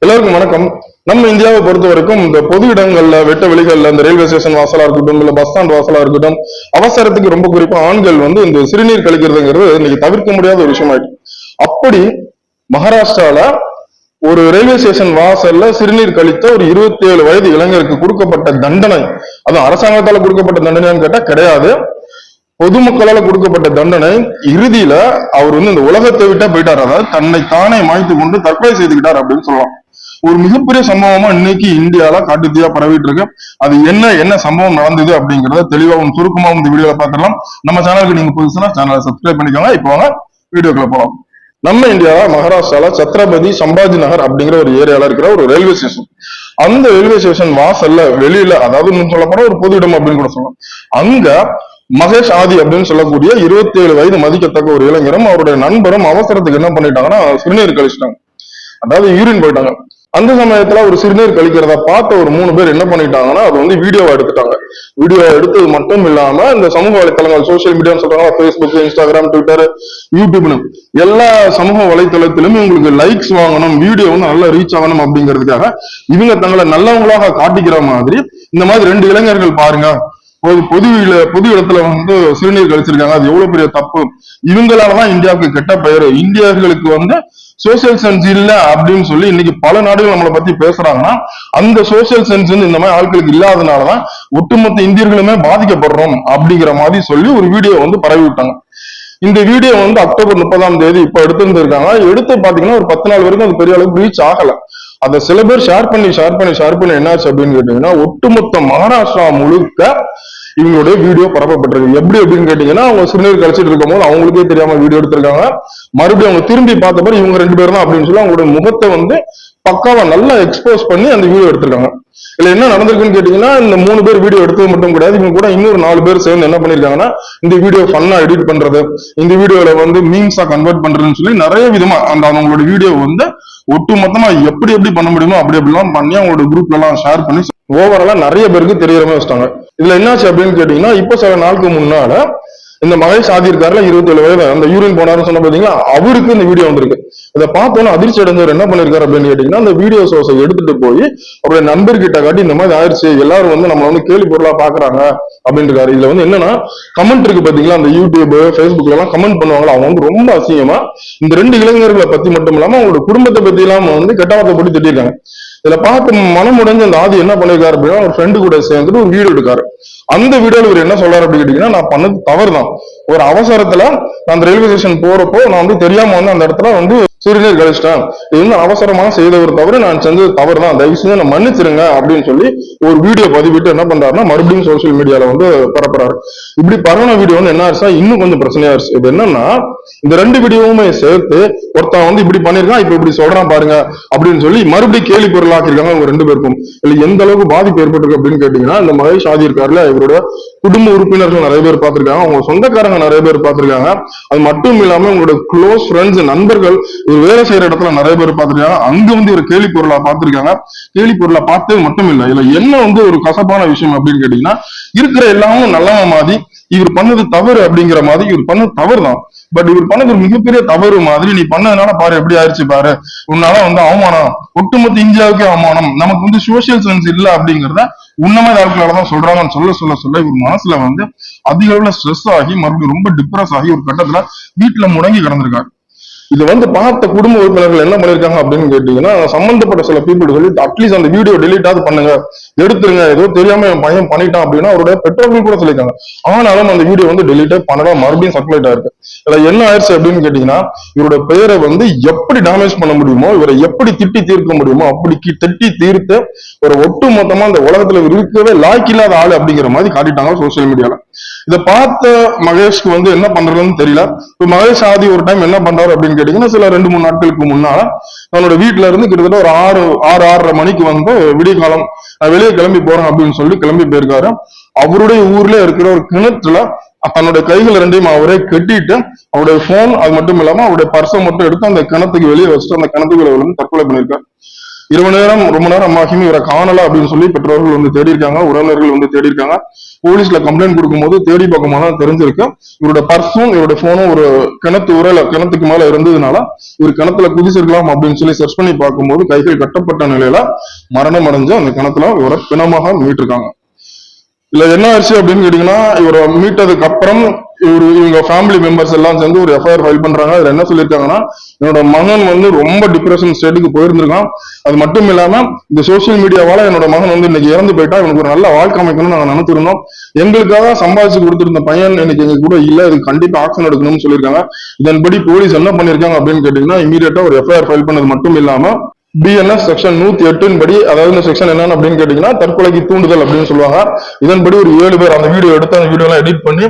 எல்லாருக்கும் வணக்கம். நம்ம இந்தியாவை பொறுத்த வரைக்கும் இந்த பொது இடங்கள்ல, வெட்ட வெளிகள்ல, இந்த ரயில்வே ஸ்டேஷன் வாசலா இருக்கட்டும், இல்ல பஸ் ஸ்டாண்ட் வாசலா இருக்கட்டும், அவசரத்துக்கு ரொம்ப குறிப்பா ஆண்கள் வந்து இந்த சிறுநீர் கழிக்கிறதுங்கிறது இன்னைக்கு தவிர்க்க முடியாத ஒரு விஷயம் ஆயிடுச்சு. அப்படி மகாராஷ்டிரால ஒரு ரயில்வே ஸ்டேஷன் வாசல்ல சிறுநீர் கழித்த ஒரு 27 வயது இளைஞருக்கு கொடுக்கப்பட்ட தண்டனை, அது அரசாங்கத்தால கொடுக்கப்பட்ட தண்டனைன்னு கேட்டா கிடையாது, பொதுமக்களால கொடுக்கப்பட்ட தண்டனை. இறுதியில அவர் வந்து இந்த உலகத்தை விட்டா போயிட்டார். அதாவது தன்னை தானே மாய்த்து கொண்டு தற்கொலை செய்துக்கிட்டார் அப்படின்னு சொல்லலாம். ஒரு மிகப்பெரிய சம்பவமா இன்னைக்கு இந்தியால காட்டுத்தீயா பரவிட்டு இருக்கு. அது என்ன சம்பவம் நடந்தது அப்படிங்கறத தெளிவாகவும் சுருக்கமாகவும் இந்த வீடியோல பாத்துக்கலாம். நம்ம சேனலுக்கு நீங்க புதுசுனா சேனலை சப்ஸ்கிரைப் பண்ணிக்கோங்க. இப்போ வாங்க வீடியோக்குள்ள போலாம். நம்ம இந்தியாவில மகாராஷ்டிரால சத்ரபதி சம்பாஜி நகர் அப்படிங்கிற ஒரு ஏரியால இருக்கிற ஒரு ரயில்வே ஸ்டேஷன். அந்த ரயில்வே ஸ்டேஷன் வாசல்ல வெளியில, அதாவது சொல்லப்போனா ஒரு பொது இடம் அப்படின்னு கூட சொல்லலாம், அங்க மகேஷ் ஆதி அப்படின்னு சொல்லக்கூடிய 27 வயது மதிக்கத்தக்க ஒரு இளைஞரும் அவருடைய நண்பரும் அவசரத்துக்கு என்ன பண்ணிட்டாங்கன்னா சிறுநீர் கழிச்சிட்டாங்க. அதாவது யூரின் போயிட்டாங்க. அந்த சமயத்துல ஒரு சிறுநீர் கழிக்கிறத பார்த்த ஒரு 3 பேர் என்ன பண்ணிட்டாங்கன்னா அது வந்து வீடியோவா எடுத்துட்டாங்க. வீடியோ எடுத்தது மட்டும் இல்லாம இந்த சமூக வலைத்தளங்கள், சோசியல் மீடியான்னு சொல்றாங்க, பேஸ்புக், இன்ஸ்டாகிராம், ட்விட்டர், யூடியூப்னு எல்லா சமூக வலைத்தளத்திலும் உங்களுக்கு லைக்ஸ் வாங்கணும், வீடியோ வந்து நல்லா ரீச் ஆகணும் அப்படிங்கிறதுக்காக இவங்க தங்களை நல்லவங்களாக காட்டிக்கிற மாதிரி இந்த மாதிரி 2 இளைஞர்கள் பாருங்க பொது இடத்துல வந்து சிறுநீர் கழிச்சிருக்காங்க, அது எவ்வளவு பெரிய தப்பு, இவங்களாலதான் இந்தியாவுக்கு கெட்ட பெயர், இந்தியர்களுக்கு வந்து சோசியல் சென்ஸ் இல்ல அப்படின்னு சொல்லி இன்னைக்கு பல நாடுகள் நம்மளை பத்தி பேசுறாங்கன்னா அந்த சோசியல் சென்ஸ் இந்த மாதிரி ஆட்களுக்கு இல்லாதனாலதான் ஒட்டுமொத்த இந்தியர்களுமே பாதிக்கப்படுறோம் அப்படிங்கிற மாதிரி சொல்லி ஒரு வீடியோ வந்து பரவி விட்டாங்க. இந்த வீடியோ வந்து அக்டோபர் 30 இப்ப எடுத்திருந்திருக்காங்க. எடுத்து பாத்தீங்கன்னா ஒரு 10 நாள் வரைக்கும் அது பெரிய அளவுக்கு ரீச் ஆகல. அதை சில பேர் ஷேர் பண்ணி என்னாச்சு அப்படின்னு கேட்டீங்கன்னா ஒட்டுமொத்த மகாராஷ்டிரா முழுக்க இவங்களுடைய வீடியோ பரப்பப்பட்டிருக்கு. எப்படி அப்படின்னு கேட்டீங்கன்னா அவங்க சிறுநீர் கழிச்சிட்டு இருக்கும் போது அவங்களுக்கே தெரியாம வீடியோ எடுத்திருக்காங்க. மறுபடியும் அவங்க திரும்பி பார்த்தப்ப இவங்க 2 பேரும் தான் அப்படின்னு சொல்லி அவங்களுடைய முகத்தை வந்து பக்காவா நல்லா எக்ஸ்போஸ் பண்ணி அந்த வீடியோ எடுத்திருக்காங்க. இதுல என்ன நடந்திருக்குன்னு கேட்டீங்கன்னா இந்த 3 பேர் வீடியோ எடுத்தது மட்டும் கிடையாது, இவங்க கூட இன்னொரு 4 பேர் சேர்ந்து என்ன பண்ணிருக்காங்கன்னா இந்த வீடியோ ஃபன்னா எடிட் பண்றது, இந்த வீடியோல வந்து மீம்ஸா கன்வெர்ட் பண்றதுன்னு சொல்லி நிறைய விதமா அந்த அவங்களோட வீடியோ வந்து ஒட்டு மொத்தமா எப்படி எப்படி பண்ண முடியுமோ அப்படி எப்படிலாம் பண்ணி அவங்களோட குரூப்ல எல்லாம் ஷேர் பண்ணி ஓவராலா நிறைய பேருக்கு தெரியறமே வச்சிட்டாங்க. இதுல என்னாச்சு அப்படின்னு கேட்டீங்கன்னா இப்ப சில நாளுக்கு முன்னால இந்த மகேஷ் ஆதி இருக்காருல 27 வயது, அந்த யூரின் போனாருன்னு சொன்ன பாத்தீங்களா, அவருக்கு இந்த வீடியோ வந்திருக்கு. இதை பார்த்தோன்னா அதிர்ச்சி அடைஞ்சவர் என்ன பண்ணிருக்காரு அப்படின்னு கேட்டீங்கன்னா அந்த வீடியோ சோர்ஸை எடுத்துட்டு போய் அவருடைய நண்பர்கிட்ட காட்டி இந்த மாதிரி ஆயிடுச்சு, எல்லாரும் வந்து நம்மள வந்து கேலி பொருளா பாக்குறாங்க அப்படின்னு இருக்காரு. இதுல வந்து என்னன்னா கமெண்ட் இருக்கு பாத்தீங்களா, அந்த யூடியூப், ஃபேஸ்புக்ல எல்லாம் கமெண்ட் பண்ணுவாங்களா, அவங்க வந்து ரொம்ப அசிங்கமா இந்த 2 இளைஞர்களை பத்தி மட்டும் இல்லாம அவங்களோட குடும்பத்தை பத்தி எல்லாம் வந்து கெட்டவார்த்தை போட்டு திட்டிருக்காங்க. இதுல பார்த்து மனம் உடைஞ்ச அந்த ஆதி என்ன பண்ணிருக்காரு அப்படின்னா ஒரு ஃப்ரெண்டு கூட சேர்ந்துட்டு ஒரு வீடியோ எடுக்காரு. அந்த வீடியோல இவர் என்ன சொல்றாரு அப்படின்னு கேட்டீங்கன்னா நான் பண்ணது தவறு தான், ஒரு அவசரத்துல அந்த ரயில்வே ஸ்டேஷன் போறப்போ நான் வந்து தெரியாம வந்து அந்த இடத்துல வந்து சிறுநீர் கழிச்சிட்டேன், இது வந்து அவசரமா செய்த ஒரு தவறு, நான் செஞ்சது தவறு தான், தயவு செஞ்சு நான் மன்னிச்சிருங்க அப்படின்னு சொல்லி ஒரு வீடியோ பதிவிட்டு என்ன பண்றாருன்னா மறுபடியும் சோசியல் மீடியால வந்து பரப்புறாரு. இப்படி பரவன வீடியோ வந்து என்ன ஆச்சுன்னா இன்னும் கொஞ்சம் பிரச்சனையா இருச்சு. இது என்னன்னா இந்த 2 வீடியோவுமே சேர்த்து ஒருத்தன் வந்து இப்படி பண்ணிருக்கான், இப்ப இப்படி சொல்றான் பாருங்க அப்படின்னு சொல்லி மறுபடியும் கேலி பொருள் ஆக்கிருக்காங்க அவங்க 2 பேருக்கும். இல்ல எந்த அளவுக்கு பாதிப்பு ஏற்பட்டிருக்கு அப்படின்னு கேட்டீங்கன்னா இந்த மகேஷ் ஆதி இருக்காருல, இவரோட குடும்ப உறுப்பினர்கள் நிறைய பேர் பார்த்திருக்காங்க, அவங்க சொந்தக்காரங்க நிறைய பேர் பார்த்திருக்காங்க, அது மட்டும் இல்லாம உங்களோட க்ளோஸ் ஃப்ரெண்ட்ஸ், நண்பர்கள், இவர் வேலை செய்யற இடத்துல நிறைய பேர் பார்த்திருக்காங்க, அங்க வந்து ஒரு கேலி பொருளா பார்த்திருக்காங்க. கேலி பொருளா பார்த்தது மட்டும் இல்ல, இதுல என்ன வந்து ஒரு கசப்பான விஷயம் அப்படின்னு கேட்டீங்கன்னா இருக்கிற எல்லாமும் நல்லவ மாதிரி இவர் பண்ணது தவறு அப்படிங்கிற மாதிரி, இவர் பண்ணது தவறு தான், பட் இவர் பண்ணது ஒரு மிகப்பெரிய தவறு மாதிரி, நீ பண்ணதுனால பாரு எப்படி ஆயிடுச்சு பாரு, உன்னால வந்து அவமானம், ஒட்டுமொத்த இந்தியாவுக்கே அவமானம், நமக்கு வந்து சோசியல் சென்ஸ் இல்ல அப்படிங்கிறத உன்னமே ஆட்களாலதான் சொல்றாங்கன்னு சொல்ல இவர் மனசுல வந்து அதிக அளவுல ஸ்ட்ரெஸ் ஆகி மறுபடியும் ரொம்ப டிப்ரெஸ் ஆகி ஒரு கட்டத்துல வீட்டுல முடங்கி கிடந்திருக்காரு. இது வந்து பார்த்த குடும்ப உறுப்பினர்கள் என்ன பண்ணிருக்காங்க அப்படின்னு கேட்டீங்கன்னா சம்பந்தப்பட்ட சில பீப்புள் சொல்லி அட்லீஸ்ட் அந்த வீடியோ டெலிட் ஆகுது பண்ணுங்க, எடுத்துருங்க, ஏதோ தெரியாம என் பையன் பண்ணிட்டான் அப்படின்னா அவருடைய பெற்றோர்கள் கூட சொல்லியிருக்காங்க. ஆனாலும் அந்த வீடியோ வந்து டெலிட்டே பண்ணலாம், மறுபடியும் சர்க்குலேட் ஆயிருக்கு. இதுல என்ன ஆயிடுச்சு அப்படின்னு கேட்டீங்கன்னா இவரோட பெயரை வந்து எப்படி டேமேஜ் பண்ண முடியுமோ, இவரை எப்படி திட்டி தீர்க்க முடியுமோ அப்படி திட்டி தீர்த்து ஒரு ஒட்டு மொத்தமா அந்த உலகத்துல இருக்கவே லாய்க்கில்லாத ஆளு அப்படிங்கிற மாதிரி காட்டிட்டாங்க சோசியல் மீடியால. இதை பார்த்த மகேஷ்க்கு வந்து என்ன பண்றதுன்னு தெரியல. இப்ப மகேஷ் ஆதி ஒரு டைம் என்ன பண்றாரு அப்படின்னு கேட்டீங்கன்னா சில 2-3 நாட்களுக்கு முன்னால தன்னோட வீட்டுல இருந்து கிட்டத்தட்ட ஒரு 6-6:30 மணிக்கு வந்து விடிய காலம் வெளியே கிளம்பி போறேன் அப்படின்னு சொல்லி கிளம்பி போயிருக்காரு. அவருடைய ஊர்ல இருக்கிற ஒரு கிணற்றுல தன்னுடைய கைகள் 2ஐயும் அவரே கட்டிட்டு அவருடைய போன், அது மட்டும் இல்லாம அவருடைய பர்ஸை மட்டும் எடுத்து அந்த கிணத்துக்கு வெளியே வச்சுட்டு அந்த கிணத்துக்குள்ள விழுந்து தற்கொலை பண்ணியிருக்காரு. இரவு நேரம் ரொம்ப நேரம் ஆகியும் இவரை காணல அப்படின்னு சொல்லி பெற்றோர்கள் வந்து தேடி இருக்காங்க, உறவினர்கள் வந்து தேடி இருக்காங்க. போலீஸ்ல கம்ப்ளைண்ட் கொடுக்கும்போது தேடி பார்க்கும்போது தான் தெரிஞ்சிருக்கு இவரோட பர்ஸும் இவரோட போனும் ஒரு கிணத்துக்கு மேல இருந்ததுனால இவர் கிணத்துல குதிச்சிருக்கலாம் அப்படின்னு சொல்லி சர்ச் பண்ணி பார்க்கும்போது கைகள் கட்டப்பட்ட நிலையில மரணம் அடைஞ்சு அந்த கிணத்துல இவரை பிணமாக மீட்டிருக்காங்க. இல்ல என்ன ஆச்சு அப்படின்னு கேட்டீங்கன்னா, இவரை மீட்டதுக்கு அப்புறம் இவங்க ஃபேமிலி மெம்பர்ஸ் எல்லாம் சேர்ந்து ஒரு எஃப்ஐஆர் ஃபைல் பண்றாங்க. அதுல என்ன சொல்லியிருக்காங்கன்னா, என்னோட மகன் வந்து ரொம்ப டிப்ரெஷன் ஸ்டேட்டுக்கு போயிருந்திருக்கான். அது மட்டும் இல்லாம இந்த சோசியல் மீடியாவால என்னோட மகன் வந்து இன்னைக்கு இறந்து போயிட்டா, இவனுக்கு ஒரு நல்ல வாழ்க்கை அமைக்கணும்னு நாங்க நினைச்சிருந்தோம். எங்களுக்காக சம்பாதிச்சு கொடுத்திருந்த பையன் இன்னைக்கு எங்க கூட இல்ல, இதுக்கு கண்டிப்பா ஆக்ஷன் எடுக்கணும்னு சொல்லியிருக்காங்க. இதன்படி போலீஸ் என்ன பண்ணிருக்காங்க அப்படின்னு கேட்டீங்கன்னா, இமீடியட்டா ஒரு எஃப்ஐஆர் ஃபைல் பண்ணது மட்டும் இல்லாம பிஎன்எஸ் செக்ஷன் 108 படி, அதாவது இந்த செக்ஷன் என்னன்னு அப்படின்னு கேட்டீங்கன்னா, தற்கொலைக்கு தூண்டுதல் அப்படின்னு சொல்லுவாங்க. இதன்படி ஒரு 7 பேர் அந்த வீடியோ எடுத்து அந்த வீடியோ எல்லாம் எடிட் பண்ணி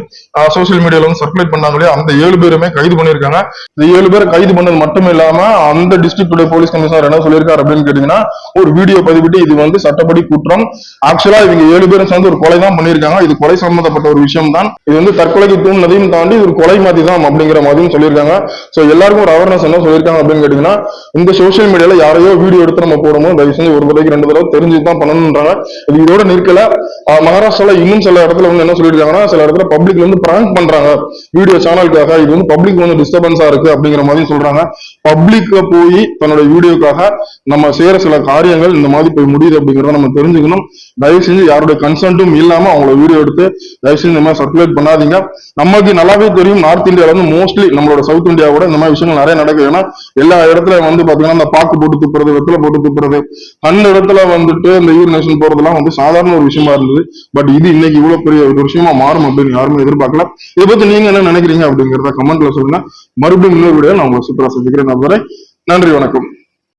சோசியல் மீடியால வந்து சர்க்குலேட் பண்ணாங்களே, அந்த 7 பேருமே கைது பண்ணிருக்காங்க. இந்த 7 பேரை கைது பண்ணது மட்டும் இல்லாம அந்த டிஸ்ட்ரிக்ட் போலீஸ் கமிஷனர் என்ன சொல்லியிருக்காரு அப்படின்னு கேட்டீங்கன்னா, ஒரு வீடியோ பதிவிட்டு இது வந்து சட்டப்படி குற்றம். ஆக்சுவலா இவங்க 7 பேரும் சேர்ந்து ஒரு கொலை தான் பண்ணிருக்காங்க. இது கொலை சம்பந்தப்பட்ட ஒரு விஷயம் தான். இது வந்து தற்கொலைக்கு தூண்டினதையும் தாண்டி இது ஒரு கொலை மாதிரி தான் அப்படிங்கிற மாதிரியும் சொல்லியிருக்காங்க. சோ எல்லாருக்கும் ஒரு அவேர்னஸ் என்ன சொல்லியிருக்காங்க அப்படின்னு கேட்டீங்கன்னா, இந்த சோசியல் மீடியால யாரையோ வீடியோ எடுத்து நம்ம போடும்போது தயவு செஞ்சு ஒரு தடவைக்கு 2 தடவை தெரிஞ்சுதான் பண்ணணும்ன்றாங்க. இது இதோட நிற்கல. மகாராஷ்டிரால இன்னும் சில இடத்துல வந்து என்ன சொல்லியிருக்காங்கன்னா, சில இடத்துல பப்ளிக்ல வந்து பிராங்க் பண்றாங்க வீடியோ சேனலுக்காக. இது வந்து பப்ளிக் வந்து டிஸ்டர்பன்ஸா இருக்கு அப்படிங்கிற மாதிரி சொல்றாங்க. பப்ளிக்ல போய் தன்னோட வீடியோக்காக நம்ம செய்யற சில காரியங்கள் இந்த மாதிரி போய் முடியுது அப்படிங்கிறத நம்ம தெரிஞ்சுக்கணும். தயவு செஞ்சு யாருடைய கன்சென்ட்டும் இல்லாம அவங்களோட வீடியோ எடுத்து தயவு செஞ்சு இந்த மாதிரி சர்க்குலேட் பண்ணாதீங்க. நமக்கு நல்லாவே தெரியும், நார்த் இந்தியால வந்து மோஸ்ட்லி நம்மளோட சவுத் இந்தியாவோட இந்த மாதிரி விஷயங்கள் நிறைய நடக்குது. ஏன்னா எல்லா இடத்துல வந்து பாத்தீங்கன்னா இந்த பாக்கு போட்டு துப்புறது, வெத்தலை போட்டு துப்புறது, அந்த இடத்துல வந்துட்டு இந்த யூரினேஷன் போறதெல்லாம் வந்து சாதாரண ஒரு விஷயமா இருந்தது. பட் இது இன்னைக்கு இவ்வளவு பெரிய ஒரு விஷயமா மாறும் அப்படின்னு யாருமே எதிர்பார்க்கல. இதை பத்தி நீங்க என்ன நினைக்கிறீங்க அப்படிங்கிறத கமெண்ட்ல சொல்லுங்க. மறுபடியும் இன்னொரு வீடியோ நான் உங்களை சூப்பரா சந்திக்கிறேன். நன்றி, வணக்கம்.